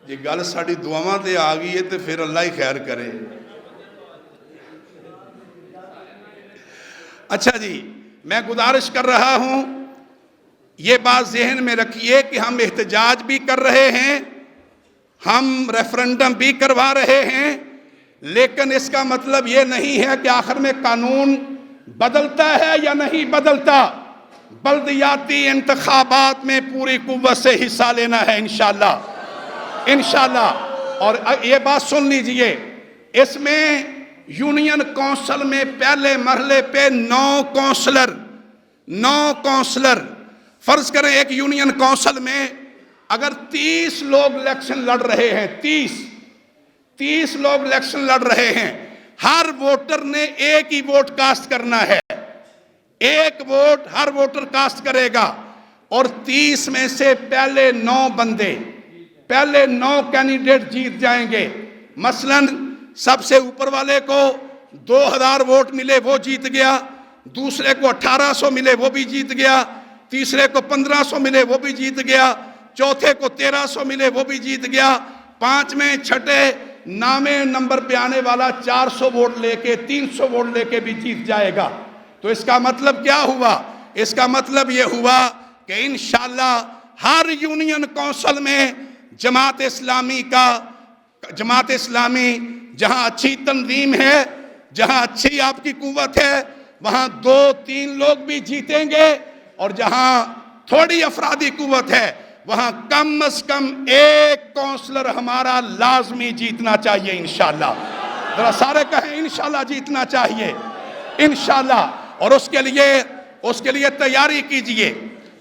جی، گل ساڑی دعاواں تے آ گئی ہے تو پھر اللہ ہی خیر کرے۔ اچھا جی، میں گزارش کر رہا ہوں یہ بات ذہن میں رکھیے کہ ہم احتجاج بھی کر رہے ہیں، ہم ریفرنڈم بھی کروا رہے ہیں، لیکن اس کا مطلب یہ نہیں ہے کہ آخر میں قانون بدلتا ہے یا نہیں بدلتا۔ بلدیاتی انتخابات میں پوری قوت سے حصہ لینا ہے انشاءاللہ، انشاءاللہ۔ اور یہ بات سن لیجئے، اس میں یونین کونسل میں پہلے مرحلے پہ 9 کونسلر، فرض کریں ایک یونین کونسل میں اگر 30 لوگ الیکشن لڑ رہے ہیں، 30 لوگ الیکشن لڑ رہے ہیں، ہر ووٹر نے ایک ہی ووٹ کاسٹ کرنا ہے، ایک ووٹ ہر ووٹر کاسٹ کرے گا، اور 30 میں سے پہلے 9 بندے، پہلے 9 کینڈیڈیٹ جیت جائیں گے۔ مثلا سب سے اوپر والے کو 2000 ووٹ ملے وہ جیت گیا، دوسرے کو 1800 ملے وہ بھی جیت گیا، تیسرے کو 1500 ملے وہ بھی جیت گیا، چوتھے کو 1300 ملے وہ بھی جیت گیا، 5ویں چھٹے نامے نمبر پہ آنے والا 400 ووٹ لے کے 300 ووٹ لے کے بھی جیت جائے گا۔ تو اس کا مطلب کیا ہوا؟ اس کا مطلب یہ ہوا کہ انشاءاللہ ہر یونین کونسل میں جماعت اسلامی جہاں اچھی تنظیم ہے، جہاں اچھی آپ کی قوت ہے، وہاں 2-3 لوگ بھی جیتیں گے، اور جہاں تھوڑی افرادی قوت ہے وہاں کم از کم ایک کونسلر ہمارا لازمی جیتنا چاہیے انشاءاللہ۔ ذرا سارے کہیں انشاءاللہ جیتنا چاہیے انشاءاللہ۔ اور اس کے لیے تیاری کیجئے،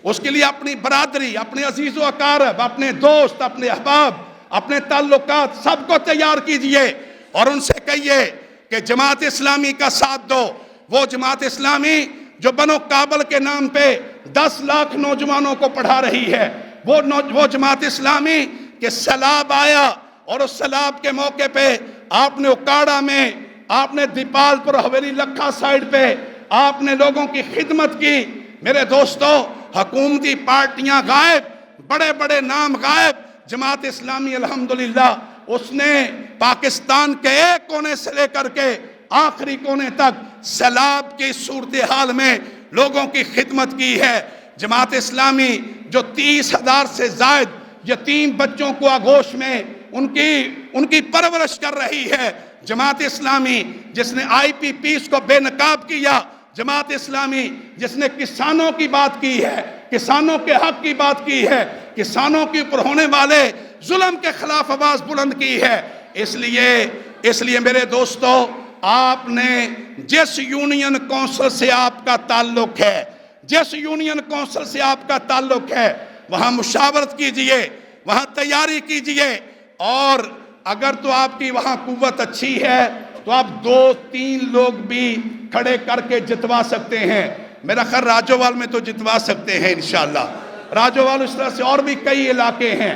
اس کے لیے اپنی برادری، اپنے عزیز و اقارب، اپنے دوست، اپنے احباب، اپنے تعلقات سب کو تیار کیجئے، اور ان سے کہیے کہ جماعت اسلامی کا ساتھ دو۔ وہ جماعت اسلامی جو بنو کابل کے نام پہ 10 لاکھ نوجوانوں کو پڑھا رہی ہے، وہ جماعت اسلامی کہ سیلاب آیا اور اس سیلاب کے موقع پہ آپ نے اکاڑا میں، آپ نے دیپال پور حویلی لکھا سائیڈ پہ آپ نے لوگوں کی خدمت کی۔ میرے دوستو، حکومتی پارٹیاں غائب، بڑے بڑے نام غائب، جماعت اسلامی الحمدللہ اس نے پاکستان کے ایک کونے سے لے کر کے آخری کونے تک سیلاب کی صورتحال میں لوگوں کی خدمت کی ہے۔ جماعت اسلامی جو 30,000 سے زائد یتیم بچوں کو آغوش میں ان کی پرورش کر رہی ہے، جماعت اسلامی جس نے IPPs کو بے نقاب کیا، جماعت اسلامی جس نے کسانوں کی بات کی ہے، کسانوں کے حق کی بات کی ہے، کسانوں کے اوپر ہونے والے ظلم کے خلاف آواز بلند کی ہے۔ اس لیے میرے دوستو، آپ نے جس یونین کونسل سے آپ کا تعلق ہے، جس یونین کونسل سے آپ کا تعلق ہے، وہاں مشاورت کیجئے، وہاں تیاری کیجئے، اور اگر تو آپ کی وہاں قوت اچھی ہے تو آپ 2-3 لوگ بھی کھڑے کر کے جتوا سکتے ہیں۔ میرا خیال راجوال میں تو جتوا سکتے ہیں انشاءاللہ، راجوال اس طرح سے اور بھی کئی علاقے ہیں،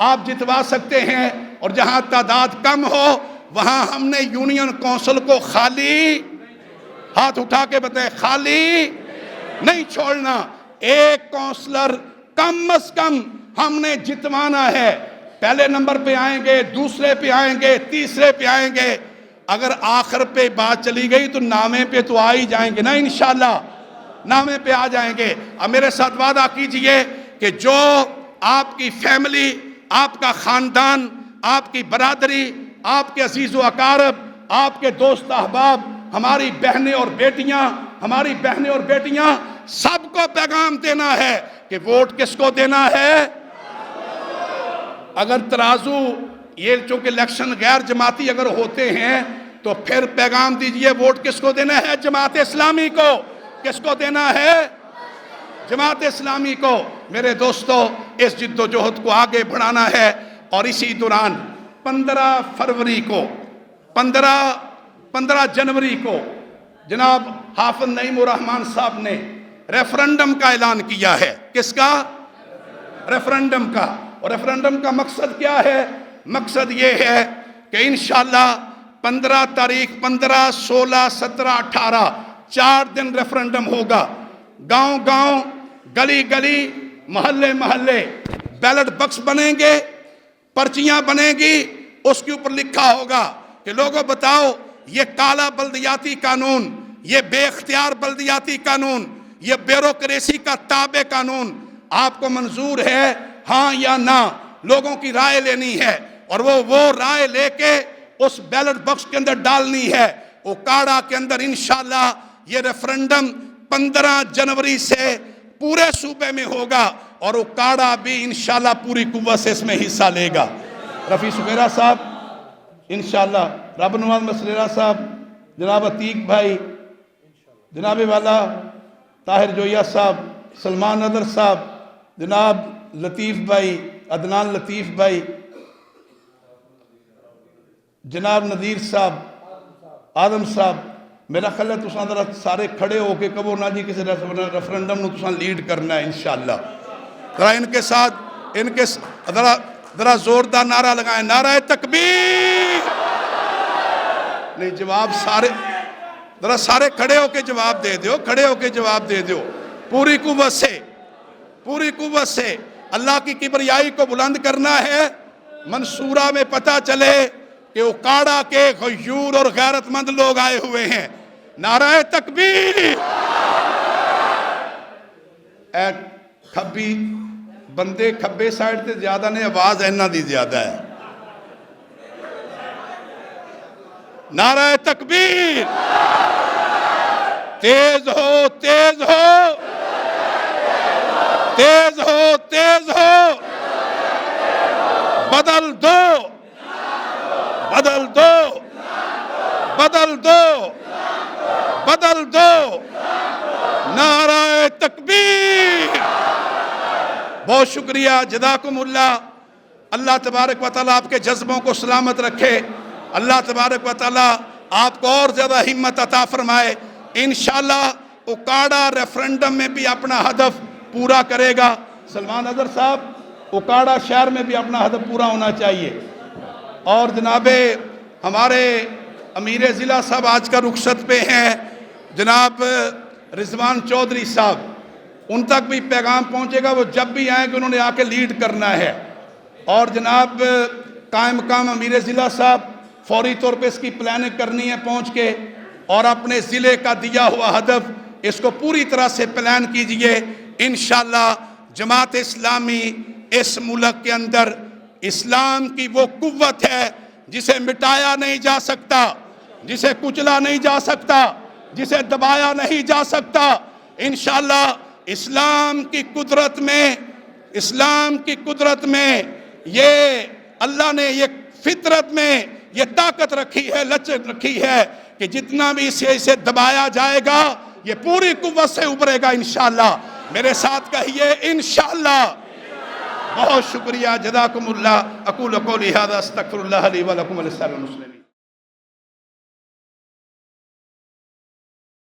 آپ جتوا سکتے ہیں۔ اور جہاں تعداد کم ہو وہاں ہم نے یونین کونسل کو خالی، ہاتھ اٹھا کے بتائیں، خالی نہیں چھوڑنا۔ ایک کونسلر کم از کم ہم نے جتوانا ہے۔ پہلے نمبر پہ آئیں گے، دوسرے پہ آئیں گے، تیسرے پہ آئیں گے، اگر آخر پہ بات چلی گئی تو نامے پہ تو آ ہی جائیں گے نا انشاءاللہ، نامے پہ آ جائیں گے۔ اب میرے ساتھ وعدہ کیجئے کہ جو آپ کی فیملی، آپ کا خاندان، آپ کی برادری، آپ کے عزیز و اقارب، آپ کے دوست احباب، ہماری بہنیں اور بیٹیاں سب کو پیغام دینا ہے کہ ووٹ کس کو دینا ہے۔ اگر ترازو یہ چونکہ الیکشن غیر جماعتی اگر ہوتے ہیں تو پھر پیغام دیجئے ووٹ کس کو دینا ہے؟ جماعت اسلامی کو۔ کس کو دینا ہے؟ جماعت اسلامی کو۔ میرے دوستو، اس جد و جہد کو آگے بڑھانا ہے، اور اسی دوران 15 جنوری کو جناب حافظ نعیم الرحمن صاحب نے ریفرنڈم کا اعلان کیا ہے۔ کس کا؟ ریفرنڈم کا۔ اور ریفرنڈم کا مقصد کیا ہے؟ مقصد یہ ہے کہ انشاءاللہ 15 تاریخ، 15، 16، 17، 18 4 دن ریفرنڈم ہوگا۔ گاؤں گاؤں، گلی گلی، محلے محلے بیلٹ بکس بنیں گے، پرچیاں بنیں گی، اس کے اوپر لکھا ہوگا کہ لوگوں بتاؤ یہ کالا بلدیاتی قانون، یہ بے اختیار بلدیاتی قانون، یہ بیوروکریسی کا تابع قانون آپ کو منظور ہے، ہاں یا نہ؟ لوگوں کی رائے لینی ہے، اور وہ رائے لے کے اس بیلٹ باکس کے اندر ڈالنی ہے۔ اوکاڑا کے اندر انشاءاللہ یہ ریفرنڈم 15 جنوری سے پورے صوبے میں ہوگا، اور اوکاڑا بھی انشاءاللہ پوری قوت سے اس میں حصہ لے گا۔ رفیع سمیرہ صاحب انشاءاللہ، رب نواز مسلیرہ صاحب، جناب عتیق بھائی، جناب والا طاہر جویہ صاحب، سلمان ندر صاحب، جناب لطیف بھائی، عدنان لطیف بھائی، جناب نذیر صاحب، آدم صاحب، میرا خیال ہے تساں ذرا سارے کھڑے ہو کے کہو نا جی کسی ریفرنڈم نو تساں لیڈ کرنا ہے انشاءاللہ۔ ذرا ان کے ساتھ ذرا زوردار نعرہ لگائیں، نعرہ تکبیر۔ نہیں جواب ذرا سارے کھڑے ہو کے جواب دے دیو، کھڑے ہو کے جواب دے دیو، پوری قوت سے اللہ کی کبریائی کو بلند کرنا ہے۔ منصورہ میں پتہ چلے کہ اوکاڑا کے غیور اور غیرت مند لوگ آئے ہوئے ہیں، نعرہ تکبیر۔ اے کھبی بندے کھبے سائیڈ تے زیادہ نے، آواز اینا دی زیادہ ہے، نعرہ تکبیر۔ تیز ہو، تیز ہو، تیز ہو، تیز ہو، بدل دو، بدل دو، بدل دو، بدل دو، نعرہ تکبیر۔ بہت شکریہ، جزاکم اللہ۔ اللہ تبارک و تعالیٰ آپ کے جذبوں کو سلامت رکھے، اللہ تبارک و تعالیٰ آپ کو اور زیادہ ہمت عطا فرمائے۔ انشاءاللہ اوکاڑا ریفرنڈم میں بھی اپنا ہدف پورا کرے گا. سلمان اظہر صاحب, اوکاڑا شہر میں بھی اپنا ہدف پورا ہونا چاہیے. اور جناب ہمارے امیر ضلع صاحب آج کا رخصت پہ ہیں, جناب رضوان چودھری صاحب, ان تک بھی پیغام پہنچے گا, وہ جب بھی آئیں کہ انہوں نے آ کے لیڈ کرنا ہے. اور جناب قائم مقام امیر ضلع صاحب, فوری طور پہ اس کی پلاننگ کرنی ہے پہنچ کے, اور اپنے ضلع کا دیا ہوا ہدف اس کو پوری طرح سے پلان کیجئے. انشاءاللہ جماعت اسلامی اس ملک کے اندر اسلام کی وہ قوت ہے جسے مٹایا نہیں جا سکتا, جسے کچلا نہیں جا سکتا, جسے دبایا نہیں جا سکتا. انشاءاللہ اسلام کی قدرت میں یہ اللہ نے یہ فطرت میں یہ طاقت رکھی ہے, لچک رکھی ہے کہ جتنا بھی اسے دبایا جائے گا یہ پوری قوت سے ابھرے گا انشاءاللہ. میرے ساتھ کہیے انشاءاللہ. بہت شکریہ, جزاکم اللہ. اقول قولی ھذا استغفر اللہ لی ولکم ولسائر المسلمین.